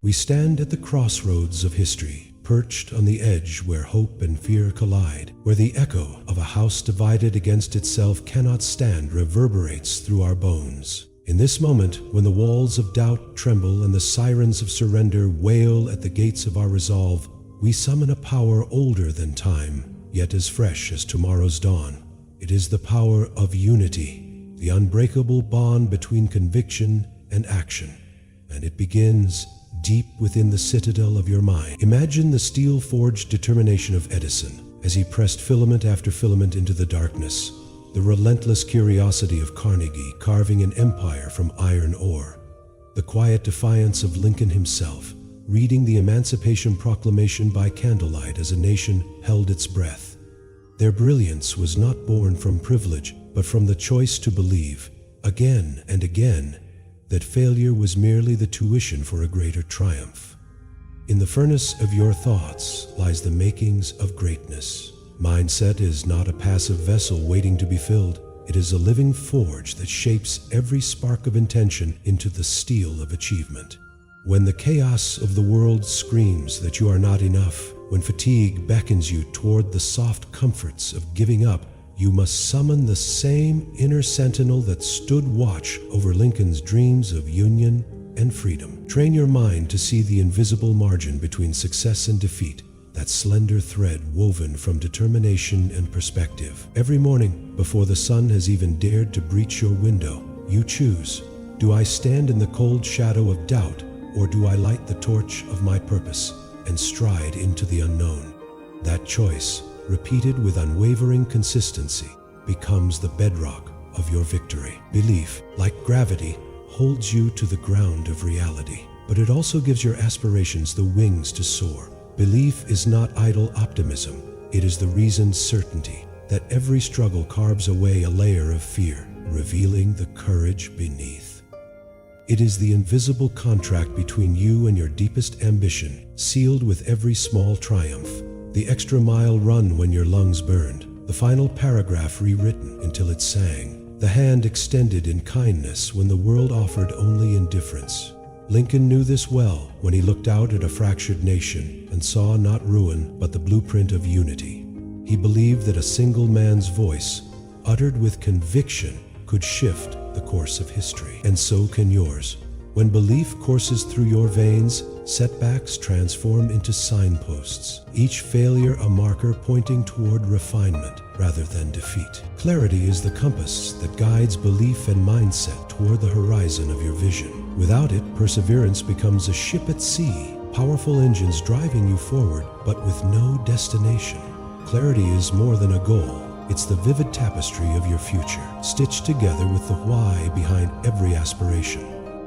We stand at the crossroads of history, perched on the edge where hope and fear collide, where the echo of a house divided against itself cannot stand reverberates through our bones. In this moment, when the walls of doubt tremble and the sirens of surrender wail at the gates of our resolve, we summon a power older than time, yet as fresh as tomorrow's dawn. It is the power of unity, the unbreakable bond between conviction and action. And it begins deep within the citadel of your mind. Imagine the steel-forged determination of Edison as he pressed filament after filament into the darkness, the relentless curiosity of Carnegie carving an empire from iron ore, the quiet defiance of Lincoln himself, reading the Emancipation Proclamation by candlelight as a nation held its breath. Their brilliance was not born from privilege, but from the choice to believe, again and again, that failure was merely the tuition for a greater triumph. In the furnace of your thoughts lies the makings of greatness. Mindset is not a passive vessel waiting to be filled. It is a living forge that shapes every spark of intention into the steel of achievement. When the chaos of the world screams that you are not enough, when fatigue beckons you toward the soft comforts of giving up, you must summon the same inner sentinel that stood watch over Lincoln's dreams of union and freedom. Train your mind to see the invisible margin between success and defeat, that slender thread woven from determination and perspective. Every morning, before the sun has even dared to breach your window, you choose: do I stand in the cold shadow of doubt, or do I light the torch of my purpose and stride into the unknown? That choice, repeated with unwavering consistency, becomes the bedrock of your victory. Belief, like gravity, holds you to the ground of reality, but it also gives your aspirations the wings to soar. Belief is not idle optimism. It is the reasoned certainty that every struggle carves away a layer of fear, revealing the courage beneath. It is the invisible contract between you and your deepest ambition, sealed with every small triumph. The extra mile run when your lungs burned, the final paragraph rewritten until it sang, the hand extended in kindness when the world offered only indifference. Lincoln knew this well when he looked out at a fractured nation and saw not ruin but the blueprint of unity. He believed that a single man's voice, uttered with conviction, could shift the course of history. And so can yours. When belief courses through your veins, setbacks transform into signposts, each failure a marker pointing toward refinement rather than defeat. Clarity is the compass that guides belief and mindset toward the horizon of your vision. Without it, perseverance becomes a ship at sea, powerful engines driving you forward, but with no destination. Clarity is more than a goal. It's the vivid tapestry of your future, stitched together with the why behind every aspiration.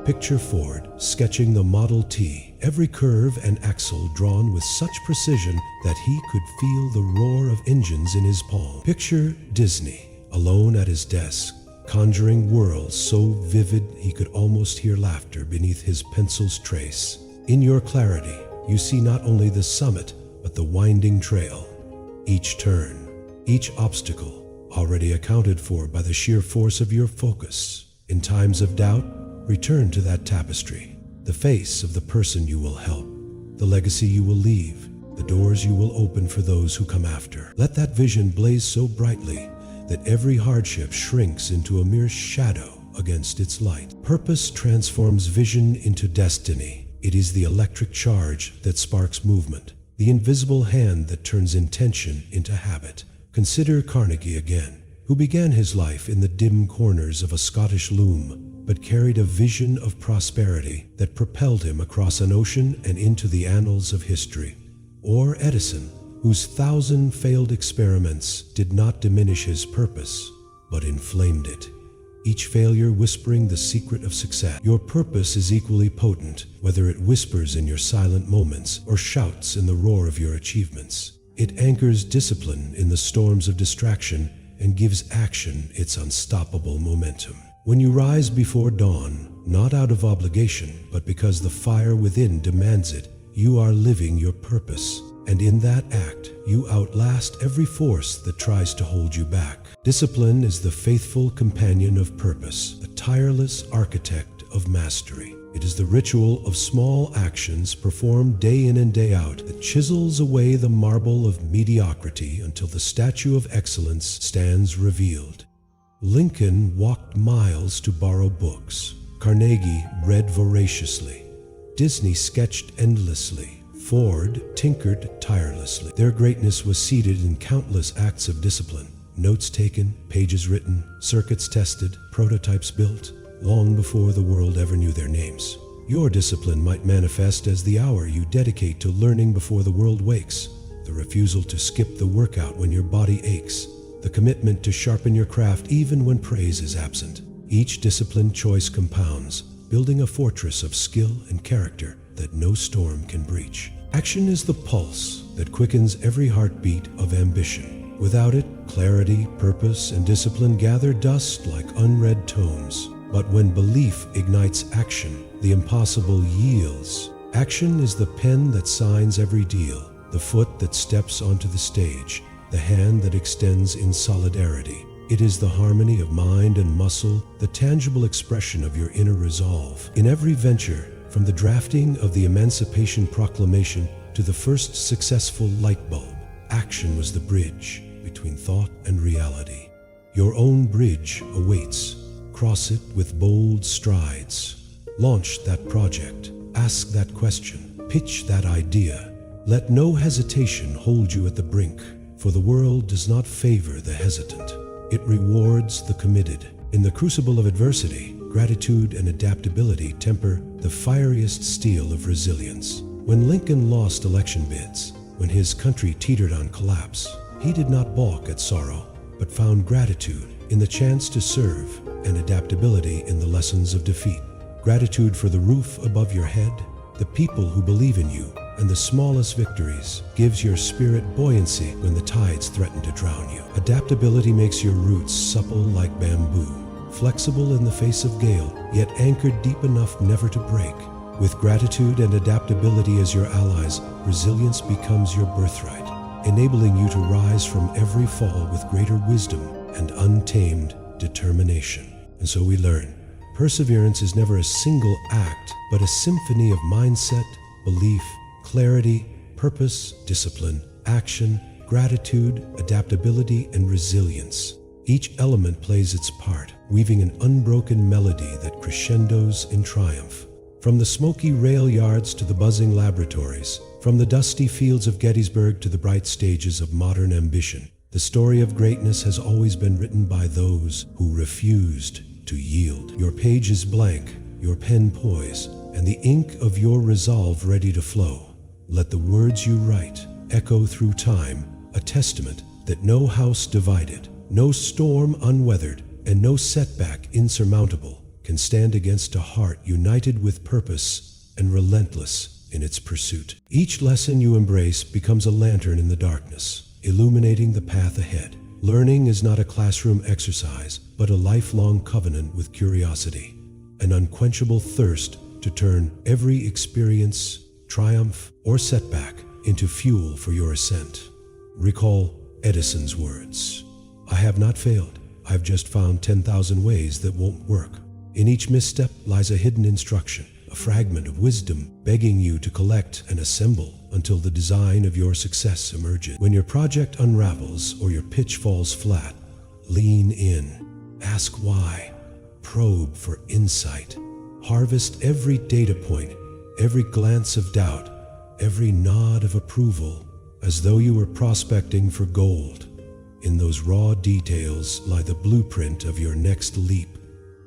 Picture Ford sketching the Model T, every curve and axle drawn with such precision that he could feel the roar of engines in his palm. Picture Disney, alone at his desk, conjuring worlds so vivid he could almost hear laughter beneath his pencil's trace. In your clarity, you see not only the summit, but the winding trail. Each turn, each obstacle, already accounted for by the sheer force of your focus. In times of doubt, return to that tapestry, the face of the person you will help, the legacy you will leave, the doors you will open for those who come after. Let that vision blaze so brightly that every hardship shrinks into a mere shadow against its light. Purpose transforms vision into destiny. It is the electric charge that sparks movement, the invisible hand that turns intention into habit. Consider Carnegie again, who began his life in the dim corners of a Scottish loom, but carried a vision of prosperity that propelled him across an ocean and into the annals of history. Or Edison, whose 1,000 failed experiments did not diminish his purpose, but inflamed it, each failure whispering the secret of success. Your purpose is equally potent, whether it whispers in your silent moments or shouts in the roar of your achievements. It anchors discipline in the storms of distraction and gives action its unstoppable momentum. When you rise before dawn, not out of obligation, but because the fire within demands it, you are living your purpose. And in that act, you outlast every force that tries to hold you back. Discipline is the faithful companion of purpose, the tireless architect of mastery. It is the ritual of small actions performed day in and day out that chisels away the marble of mediocrity until the statue of excellence stands revealed. Lincoln walked miles to borrow books. Carnegie read voraciously. Disney sketched endlessly. Ford tinkered tirelessly. Their greatness was seated in countless acts of discipline. Notes taken, pages written, circuits tested, prototypes built, long before the world ever knew their names. Your discipline might manifest as the hour you dedicate to learning before the world wakes, the refusal to skip the workout when your body aches, the commitment to sharpen your craft even when praise is absent. Each disciplined choice compounds, building a fortress of skill and character that no storm can breach. Action is the pulse that quickens every heartbeat of ambition. Without it, clarity, purpose, and discipline gather dust like unread tomes. But when belief ignites action, the impossible yields. Action is the pen that signs every deal, the foot that steps onto the stage, the hand that extends in solidarity. It is the harmony of mind and muscle, the tangible expression of your inner resolve. In every venture, from the drafting of the Emancipation Proclamation to the first successful light bulb, action was the bridge between thought and reality. Your own bridge awaits. Cross it with bold strides. Launch that project. Ask that question. Pitch that idea. Let no hesitation hold you at the brink, for the world does not favor the hesitant. It rewards the committed. In the crucible of adversity, gratitude and adaptability temper the fieriest steel of resilience. When Lincoln lost election bids, when his country teetered on collapse, he did not balk at sorrow, but found gratitude in the chance to serve and adaptability in the lessons of defeat. Gratitude for the roof above your head, the people who believe in you, and the smallest victories gives your spirit buoyancy when the tides threaten to drown you. Adaptability makes your roots supple like bamboo, flexible in the face of gale, yet anchored deep enough never to break. With gratitude and adaptability as your allies, resilience becomes your birthright, enabling you to rise from every fall with greater wisdom and untamed determination. And so we learn, perseverance is never a single act, but a symphony of mindset, belief, clarity, purpose, discipline, action, gratitude, adaptability, and resilience. Each element plays its part, weaving an unbroken melody that crescendos in triumph. From the smoky rail yards to the buzzing laboratories, from the dusty fields of Gettysburg to the bright stages of modern ambition, the story of greatness has always been written by those who refused to yield. Your page is blank, your pen poised, and the ink of your resolve ready to flow. Let the words you write echo through time, a testament that no house divided, no storm unweathered, and no setback insurmountable can stand against a heart united with purpose and relentless in its pursuit. Each lesson you embrace becomes a lantern in the darkness, illuminating the path ahead. Learning is not a classroom exercise, but a lifelong covenant with curiosity, an unquenchable thirst to turn every experience, triumph, or setback into fuel for your ascent. Recall Edison's words, "I have not failed, I've just found 10,000 ways that won't work." In each misstep lies a hidden instruction, a fragment of wisdom begging you to collect and assemble until the design of your success emerges. When your project unravels or your pitch falls flat, lean in, ask why, probe for insight, harvest every data point, every glance of doubt, every nod of approval, as though you were prospecting for gold. In those raw details lie the blueprint of your next leap.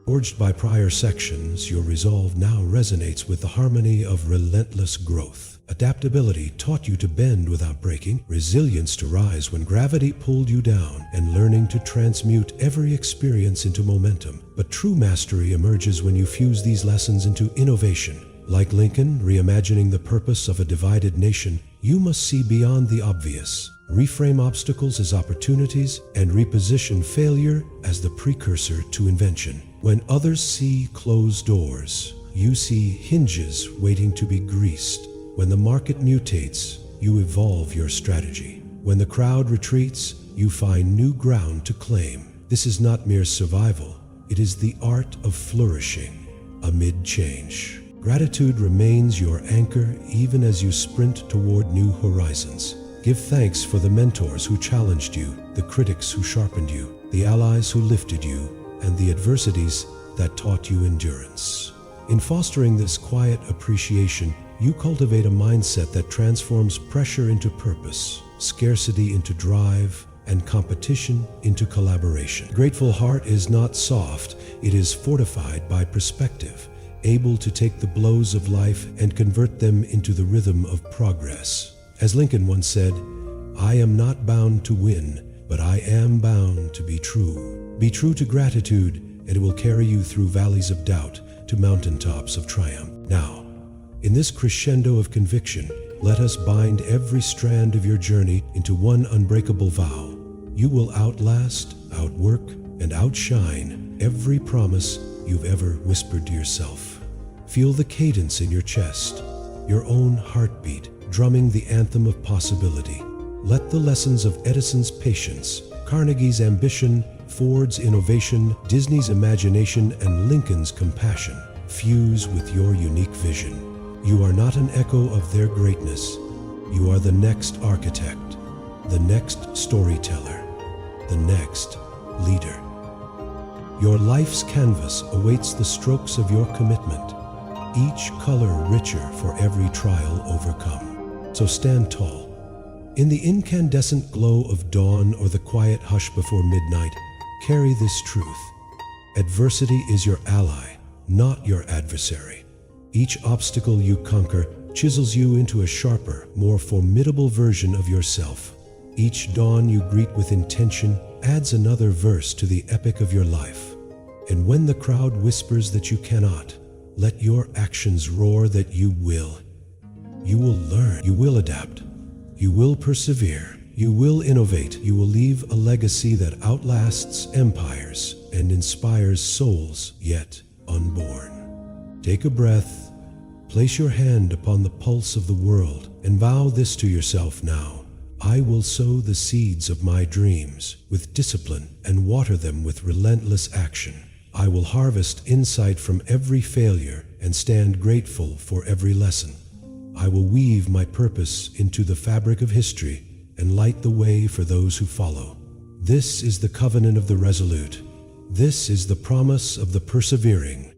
Forged by prior sections, your resolve now resonates with the harmony of relentless growth. Adaptability taught you to bend without breaking, resilience to rise when gravity pulled you down, and learning to transmute every experience into momentum. But true mastery emerges when you fuse these lessons into innovation. Like Lincoln reimagining the purpose of a divided nation, you must see beyond the obvious, reframe obstacles as opportunities, and reposition failure as the precursor to invention. When others see closed doors, you see hinges waiting to be greased. When the market mutates, you evolve your strategy. When the crowd retreats, you find new ground to claim. This is not mere survival, it is the art of flourishing. amid change. Gratitude remains your anchor even as you sprint toward new horizons. Give thanks for the mentors who challenged you, the critics who sharpened you, the allies who lifted you, and the adversities that taught you endurance. In fostering this quiet appreciation, you cultivate a mindset that transforms pressure into purpose, scarcity into drive, and competition into collaboration. A grateful heart is not soft, it is fortified by perspective, able to take the blows of life and convert them into the rhythm of progress. As Lincoln once said, "I am not bound to win, but I am bound to be true." Be true to gratitude, and it will carry you through valleys of doubt to mountaintops of triumph. Now, in this crescendo of conviction, let us bind every strand of your journey into one unbreakable vow. You will outlast, outwork, and outshine every promise you've ever whispered to yourself. Feel the cadence in your chest, your own heartbeat, drumming the anthem of possibility. Let the lessons of Edison's patience, Carnegie's ambition, Ford's innovation, Disney's imagination, and Lincoln's compassion fuse with your unique vision. You are not an echo of their greatness. You are the next architect, the next storyteller, the next leader. Your life's canvas awaits the strokes of your commitment, each color richer for every trial overcome. So stand tall. In the incandescent glow of dawn or the quiet hush before midnight, carry this truth. Adversity is your ally, not your adversary. Each obstacle you conquer chisels you into a sharper, more formidable version of yourself. Each dawn you greet with intention adds another verse to the epic of your life. And when the crowd whispers that you cannot, let your actions roar that you will. You will learn, you will adapt, you will persevere, you will innovate, you will leave a legacy that outlasts empires and inspires souls yet unborn. Take a breath, place your hand upon the pulse of the world, and vow this to yourself now. I will sow the seeds of my dreams with discipline and water them with relentless action. I will harvest insight from every failure and stand grateful for every lesson. I will weave my purpose into the fabric of history and light the way for those who follow. This is the covenant of the resolute. This is the promise of the persevering.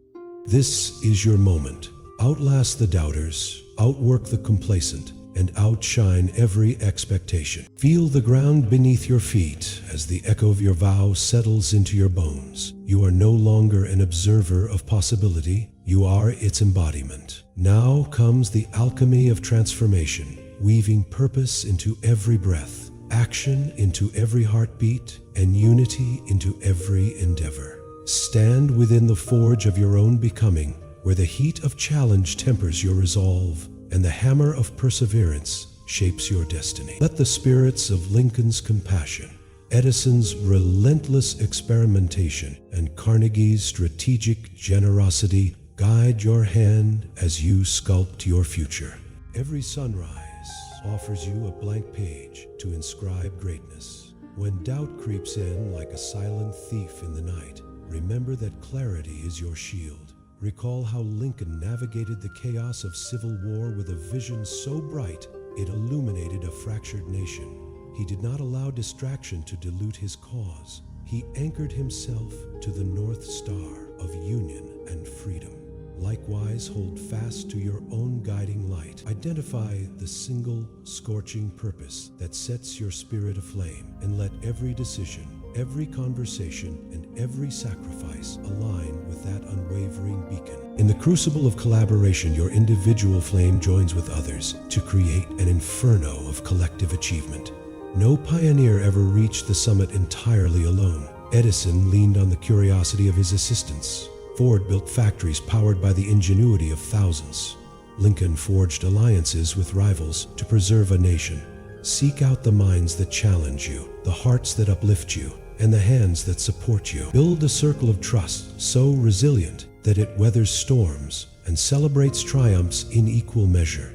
This is your moment. Outlast the doubters, outwork the complacent, and outshine every expectation. Feel the ground beneath your feet as the echo of your vow settles into your bones. You are no longer an observer of possibility, you are its embodiment. Now comes the alchemy of transformation, weaving purpose into every breath, action into every heartbeat, and unity into every endeavor. Stand within the forge of your own becoming, where the heat of challenge tempers your resolve, and the hammer of perseverance shapes your destiny. Let the spirits of Lincoln's compassion, Edison's relentless experimentation, and Carnegie's strategic generosity guide your hand as you sculpt your future. Every sunrise offers you a blank page to inscribe greatness. When doubt creeps in like a silent thief in the night, remember that clarity is your shield. Recall how Lincoln navigated the chaos of civil war with a vision so bright it illuminated a fractured nation. He did not allow distraction to dilute his cause. He anchored himself to the North Star of union and freedom. Likewise, hold fast to your own guiding light. Identify the single, scorching purpose that sets your spirit aflame, and let every decision, every conversation, and every sacrifice align with that unwavering beacon. In the crucible of collaboration, your individual flame joins with others to create an inferno of collective achievement. No pioneer ever reached the summit entirely alone. Edison leaned on the curiosity of his assistants. Ford built factories powered by the ingenuity of thousands. Lincoln forged alliances with rivals to preserve a nation. Seek out the minds that challenge you, the hearts that uplift you, and the hands that support you. Build a circle of trust so resilient that it weathers storms and celebrates triumphs in equal measure.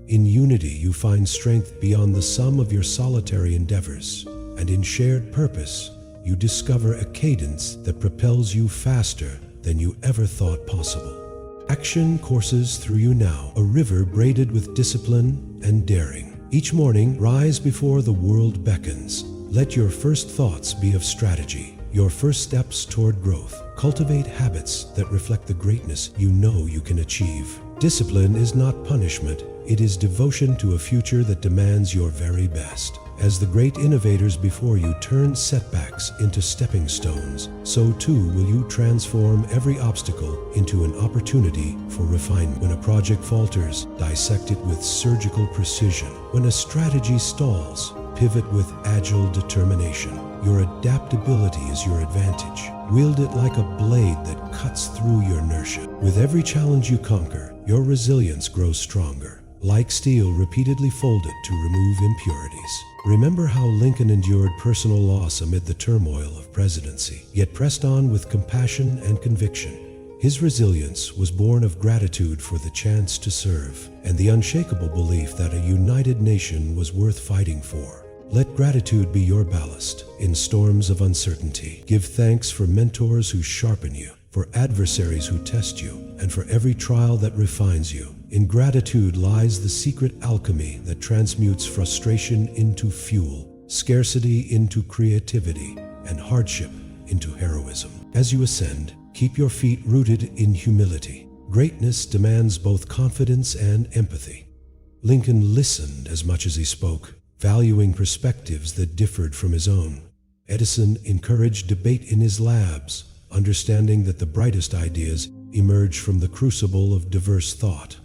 In unity, you find strength beyond the sum of your solitary endeavors, and in shared purpose, you discover a cadence that propels you faster than you ever thought possible. Action courses through you now, a river braided with discipline and daring. Each morning, rise before the world beckons. Let your first thoughts be of strategy, your first steps toward growth. Cultivate habits that reflect the greatness you know you can achieve. Discipline is not punishment, it is devotion to a future that demands your very best. As the great innovators before you turned setbacks into stepping stones, so too will you transform every obstacle into an opportunity for refinement. When a project falters, dissect it with surgical precision. When a strategy stalls, pivot with agile determination. Your adaptability is your advantage. Wield it like a blade that cuts through your inertia. With every challenge you conquer, your resilience grows stronger. Like steel repeatedly folded to remove impurities. Remember how Lincoln endured personal loss amid the turmoil of presidency, yet pressed on with compassion and conviction. His resilience was born of gratitude for the chance to serve, and the unshakable belief that a united nation was worth fighting for. Let gratitude be your ballast in storms of uncertainty. Give thanks for mentors who sharpen you, for adversaries who test you, and for every trial that refines you. In gratitude lies the secret alchemy that transmutes frustration into fuel, scarcity into creativity, and hardship into heroism. As you ascend, keep your feet rooted in humility. Greatness demands both confidence and empathy. Lincoln listened as much as he spoke, valuing perspectives that differed from his own. Edison encouraged debate in his labs, understanding that the brightest ideas emerge from the crucible of diverse thought.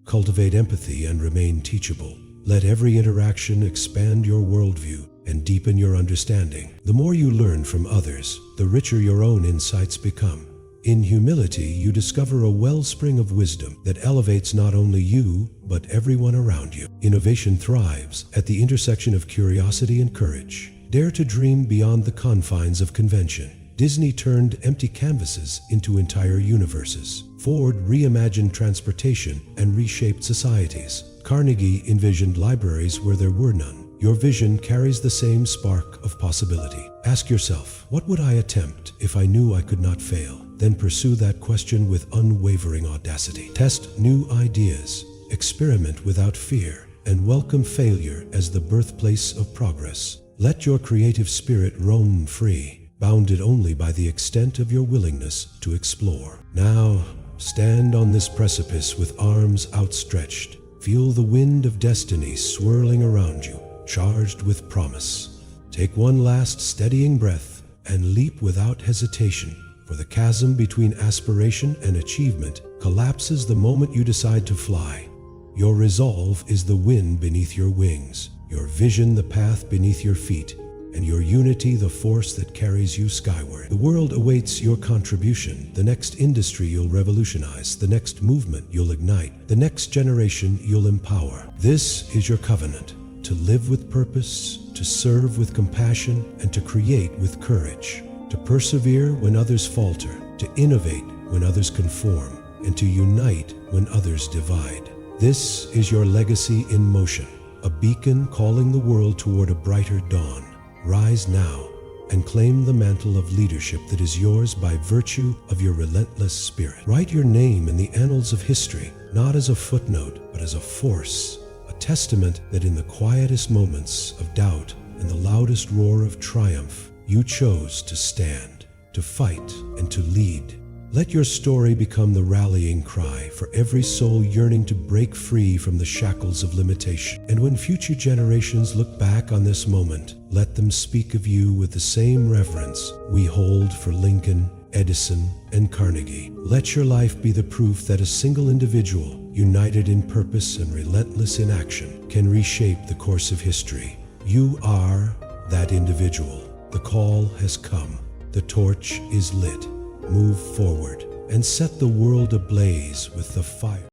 Cultivate empathy and remain teachable. Let every interaction expand your worldview and deepen your understanding. The more you learn from others, the richer your own insights become. In humility, you discover a wellspring of wisdom that elevates not only you, but everyone around you. Innovation thrives at the intersection of curiosity and courage. Dare to dream beyond the confines of convention. Disney turned empty canvases into entire universes. Ford reimagined transportation and reshaped societies. Carnegie envisioned libraries where there were none. Your vision carries the same spark of possibility. Ask yourself, what would I attempt if I knew I could not fail? Then pursue that question with unwavering audacity. Test new ideas, experiment without fear, and welcome failure as the birthplace of progress. Let your creative spirit roam free, bounded only by the extent of your willingness to explore. Now, stand on this precipice with arms outstretched. Feel the wind of destiny swirling around you, charged with promise. Take one last steadying breath and leap without hesitation, for the chasm between aspiration and achievement collapses the moment you decide to fly. Your resolve is the wind beneath your wings, your vision the path beneath your feet, and your unity the force that carries you skyward. The world awaits your contribution, the next industry you'll revolutionize, the next movement you'll ignite, the next generation you'll empower. This is your covenant, to live with purpose, to serve with compassion, and to create with courage, to persevere when others falter, to innovate when others conform, and to unite when others divide. This is your legacy in motion, a beacon calling the world toward a brighter dawn. Rise now and claim the mantle of leadership that is yours by virtue of your relentless spirit. Write your name in the annals of history, not as a footnote, but as a force, a testament that in the quietest moments of doubt and the loudest roar of triumph, you chose to stand, to fight, and to lead. Let your story become the rallying cry for every soul yearning to break free from the shackles of limitation. And when future generations look back on this moment, let them speak of you with the same reverence we hold for Lincoln, Edison, and Carnegie. Let your life be the proof that a single individual, united in purpose and relentless in action, can reshape the course of history. You are that individual. The call has come. The torch is lit. Move forward and set the world ablaze with the fire.